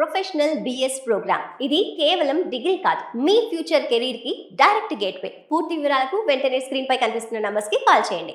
Professional BS programme. ఇది కేవలం degree కాదు, మీ ఫ్యూచర్ కెరీర్ కి డైరెక్ట్ గేట్వే. పూర్తి వివరాలకు వెంటనే స్క్రీన్ పై కనిపిస్తున్న నంబర్స్ కి కాల్ చేయండి.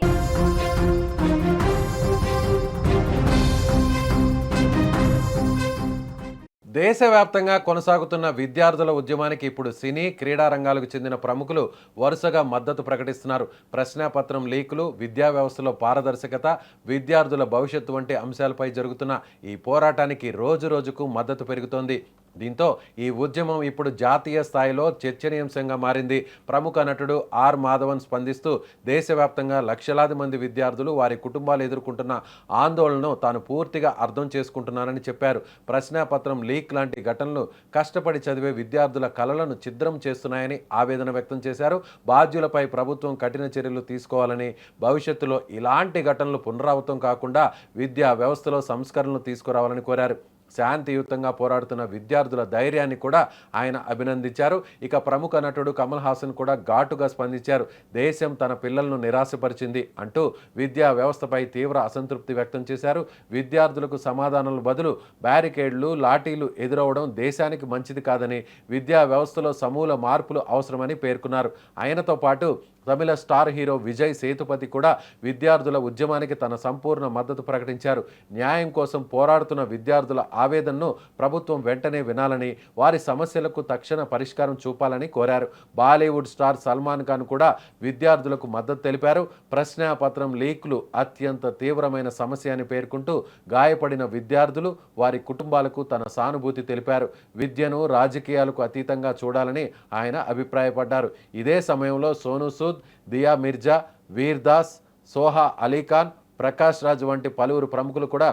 దేశవ్యాప్తంగా కొనసాగుతున్న విద్యార్థుల ఉద్యమానికి ఇప్పుడు సినీ, క్రీడా రంగాలకు చెందిన ప్రముఖులు వరుసగా మద్దతు ప్రకటిస్తున్నారు. ప్రశ్నాపత్రం లీకులు, విద్యా వ్యవస్థలో పారదర్శకత, విద్యార్థుల భవిష్యత్తు వంటి అంశాలపై జరుగుతున్న ఈ పోరాటానికి రోజురోజుకు మద్దతు పెరుగుతోంది. దీంతో ఈ ఉద్యమం ఇప్పుడు జాతీయ స్థాయిలో చర్చనీయాంశంగా మారింది. ప్రముఖ నటుడు ఆర్ మాధవన్ స్పందిస్తూ దేశవ్యాప్తంగా లక్షలాది మంది విద్యార్థులు వారి కుటుంబాలు ఎదుర్కొంటున్న ఆందోళనను తాను పూర్తిగా అర్థం చేసుకుంటున్నానని చెప్పారు. ప్రశ్నాపత్రం లీక్ లాంటి ఘటనలు కష్టపడి చదివే విద్యార్థుల కలలను ఛిద్రం చేస్తున్నాయని ఆవేదన వ్యక్తం చేశారు. బాధ్యులపై ప్రభుత్వం కఠిన చర్యలు తీసుకోవాలని, భవిష్యత్తులో ఇలాంటి ఘటనలు పునరావృతం కాకుండా విద్యా వ్యవస్థలో సంస్కరణలు తీసుకురావాలని కోరారు. శాంతియుతంగా పోరాడుతున్న విద్యార్థుల ధైర్యాన్ని కూడా ఆయన అభినందించారు. ఇక ప్రముఖ నటుడు కమల్ హాసన్ కూడా ఘాటుగా స్పందించారు. దేశం తన పిల్లలను నిరాశపరిచింది అంటూ విద్యా వ్యవస్థపై తీవ్ర అసంతృప్తి వ్యక్తం చేశారు. విద్యార్థులకు సమాధానాల బదులు బ్యారికేడ్లు, లాఠీలు ఎదురవడం దేశానికి మంచిది కాదని, విద్యా వ్యవస్థలో సమూల మార్పులు అవసరమని పేర్కొన్నారు. ఆయనతో పాటు తమిళ స్టార్ హీరో విజయ్ సేతుపతి కూడా విద్యార్థుల ఉద్యమానికి తన సంపూర్ణ మద్దతు ప్రకటించారు. న్యాయం కోసం పోరాడుతున్న విద్యార్థుల ఆవేదనను ప్రభుత్వం వెంటనే వినాలని, వారి సమస్యలకు తక్షణ పరిష్కారం చూపాలని కోరారు. బాలీవుడ్ స్టార్ సల్మాన్ ఖాన్ కూడా విద్యార్థులకు మద్దతు తెలిపారు. ప్రశ్నాపత్రం లీక్లు అత్యంత తీవ్రమైన సమస్య అని పేర్కొంటూ గాయపడిన విద్యార్థులు, వారి కుటుంబాలకు తన సానుభూతి తెలిపారు. విద్యను రాజకీయాలకు అతీతంగా చూడాలని ఆయన అభిప్రాయపడ్డారు. ఇదే సమయంలో సోనూ సూద్, దియా మిర్జా, వీర్ దాస్, సోహా అలీఖాన్, ప్రకాష్ రాజ్ వంటి పలువురు ప్రముఖులు కూడా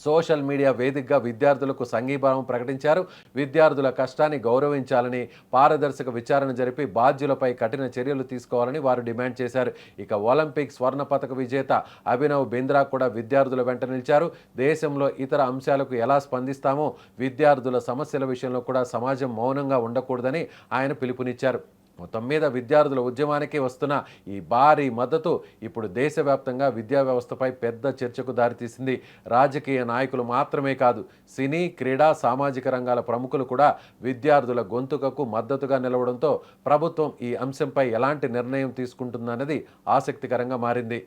సోషల్ మీడియా వేదికగా విద్యార్థులకు సంఘీభావం ప్రకటించారు. విద్యార్థుల కష్టాన్ని గౌరవించాలని, పారదర్శక విచారణ జరిపి బాధ్యులపై కఠిన చర్యలు తీసుకోవాలని వారు డిమాండ్ చేశారు. ఇక ఒలింపిక్ స్వర్ణ పతక విజేత అభినవ్ బింద్రా కూడా విద్యార్థుల వెంట నిలిచారు. దేశంలో ఇతర అంశాలకు ఎలా స్పందిస్తామో విద్యార్థుల సమస్యల విషయంలో కూడా సమాజం మౌనంగా ఉండకూడదని ఆయన పిలుపునిచ్చారు. మొత్తం మీద విద్యార్థుల ఉద్యమానికి వస్తున్న ఈ భారీ మద్దతు ఇప్పుడు దేశవ్యాప్తంగా విద్యా వ్యవస్థపై పెద్ద చర్చకు దారితీసింది. రాజకీయ నాయకులు మాత్రమే కాదు, సినీ, క్రీడా, సామాజిక రంగాల ప్రముఖులు కూడా విద్యార్థుల గొంతుకకు మద్దతుగా నిలవడంతో ప్రభుత్వం ఈ అంశంపై ఎలాంటి నిర్ణయం తీసుకుంటుందన్నది ఆసక్తికరంగా మారింది.